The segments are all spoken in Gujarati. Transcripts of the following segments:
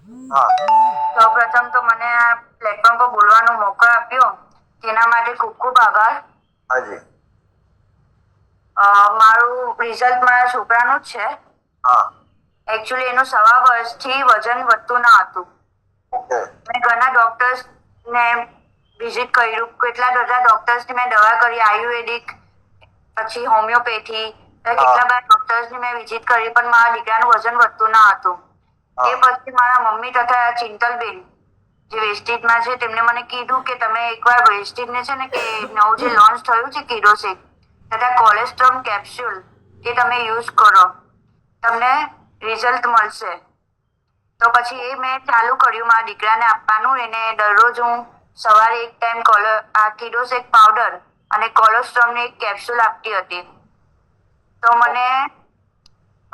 હા, સૌપ્રથમ તો મને આ પ્લેટફોર્મ પર બોલવાનો મોકો આપ્યો તેના માટે ખૂબ ખૂબ આભાર. હાજી. મારું રિઝલ્ટ મારા છોકરાનું જ છે. હા. એકચ્યુઅલી એનું સવા વર્ષથી વજન વધતું ન હતું. ઓકે. મેં ઘણા ડોક્ટર્સને વિઝિટ કર્યું, કેટલા બધા ડોક્ટર્સની મેં દવા કરી, આયુર્વેદિક, પછી હોમિયોપેથી, કેટલા બધા ડોક્ટર્સની મેં વિઝિટ કરી, પણ મારા દીકરાનું વજન વધતું ન હતું. એ પછી મારા મમ્મી તથા ચિંતલબેન જે વેસ્ટેજમાં છે તેમને મને કીધું કે તમે એકવાર વેસ્ટેજને છે ને કે નવું જે લોન્ચ થયું છે કિરોસિન તથા કોલેસ્ટ્રોલ કેપ્સ્યુલ એ તમે યુઝ કરો, તમને રિઝલ્ટ મળશે. તો પછી એ મેં ચાલુ કર્યું મારા દીકરાને આપવાનું. એને દરરોજ હું સવારે એક ટાઈમ કિડોશેક પાવડર અને કોલેસ્ટ્રોલની એક કેપ્સ્યુલ આપતી હતી. તો મને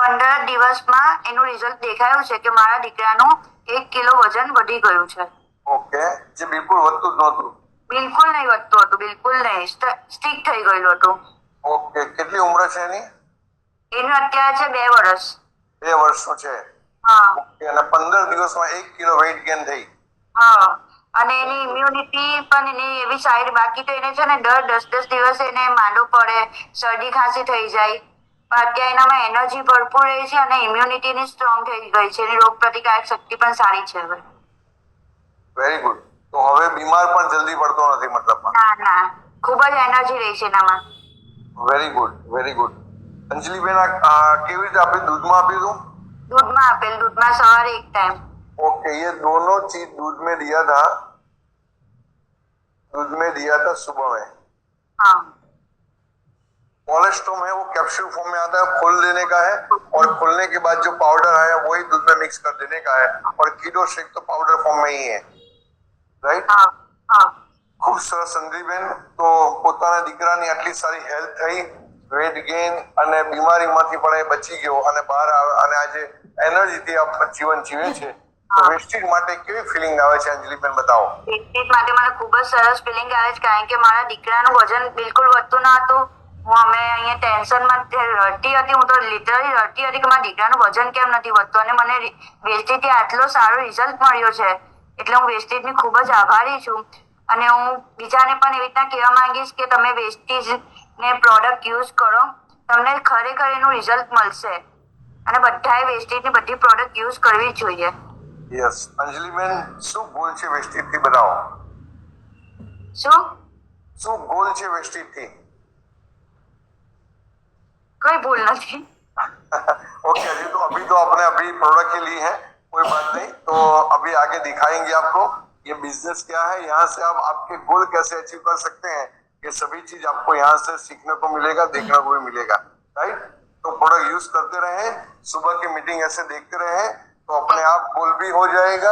15 દિવસમાં એનું રિઝલ્ટ દેખાયું છે કે મારા દીકરાનું 1 કિલો વજન વધી ગયું છે. ઓકે, જે બિલકુલ વધતું જ નહોતું. બિલકુલ નહીં વધતું હતું, બિલકુલ નહીં, સ્ટીક થઈ ગયેલું હતું. ઓકે, કેટલી ઉંમર છે એની? એનું અત્યારે છે 2 વર્ષ. 2 વર્ષનું છે. હા. ઓકે, અને 15 દિવસમાં 1 કિલો વેઇટ ગેઇન થઈ. હા, અને એની ઇમ્યુનિટી પણ એની એવી સારી, બાકી તો એને છે ને દર 10-10 દિવસે એને માંદો પડે, શરદી ખાંસી થઈ જાય. પણ અત્યારે એનામાં એનર્જી ભરપૂર રહી છે અને ઇમ્યુનિટી સ્ટ્રોંગ થઈ ગઈ છે. એની રોગ પ્રતિકારક શક્તિ પણ સારી છે હવે. Very good. તો હવે બીમાર પણ જલ્દી પડતો નથી મતલબમાં. ના ના, ખૂબ જ એનર્જી રહી છે એનામાં. Very good, very good. Anjaliben, આ કેવી રીતે આપ્યું? દૂધમાં આપ્યું હતું? दूध में આપેલ, दूधમાં સવારે એક ટાઈમ. ओके, ये दोनों चीज दूध में दिया था, दूध में दिया था सुबह में। हाँ। कोलेस्ट्रॉम है वो कैप्सूल फॉर्म में आता है, खोल देने का है, और खोलने के बाद जो पाउडर आया वही दूध में मिक्स कर देने का है, और कीटो शेक तो पाउडर फॉर्म में ही है, राइट? हाँ हाँ. ખૂબ સરસ સંદીપબેન. તો પોતાના દીકરાની આટલી સારી હેલ્થ થઈ, વેટ ગેઇન અને બીમારીમાંથી પણ એ બચી ગયો અને બહાર અને આજે એનર્જીથી આ જીવન જીવે છે. તો વેસ્ટેજ માટે કેવી ફિલિંગ આવે છે અંજલિબેન, બતાવો. વેસ્ટેજ માટે મને ખૂબ જ સરસ ફિલિંગ આવે છે, કારણ કે મારા દીકરાનું વજન બિલકુલ વધતું ન હતું. અમે અહીંયા ટેન્શનમાં રડતી હતી, હું તો લિટરલી રડતી હતી કે મારા દીકરાનું વજન કેમ નથી વધતું, અને મને વેસ્ટેજથી આટલો સારો રિઝલ્ટ મળ્યો છે. એટલે હું વેસ્ટેજની ખૂબ જ આભારી છું. અને હું બીજાને પણ એવી રીતના કહેવા માંગીશ કે તમે વેસ્ટેજને પ્રોડક્ટ યુઝ કરો, તમને ખરેખર એનું રિઝલ્ટ મળશે. અને બધાએ વેસ્ટેજની બધી પ્રોડક્ટ યુઝ કરવી જોઈએ. યસ, અંજલિબેન, શું ગોલ છે વેસ્ટેજથી, બતાવો. શું ગોલ છે વેસ્ટેજથી? कोई भूल नहीं. ओके, अभी तो आपने अभी प्रोडक्ट ही ली है, कोई बात नहीं. तो अभी आगे दिखाएंगे आपको ये बिजनेस क्या है, यहाँ से आप आपके गोल कैसे अचीव कर सकते हैं, ये सभी चीज आपको यहाँ से सीखने को मिलेगा, देखने को भी मिलेगा, राइट? तो प्रोडक्ट यूज करते रहे, सुबह की मीटिंग ऐसे देखते रहे, तो अपने आप गोल भी हो जाएगा.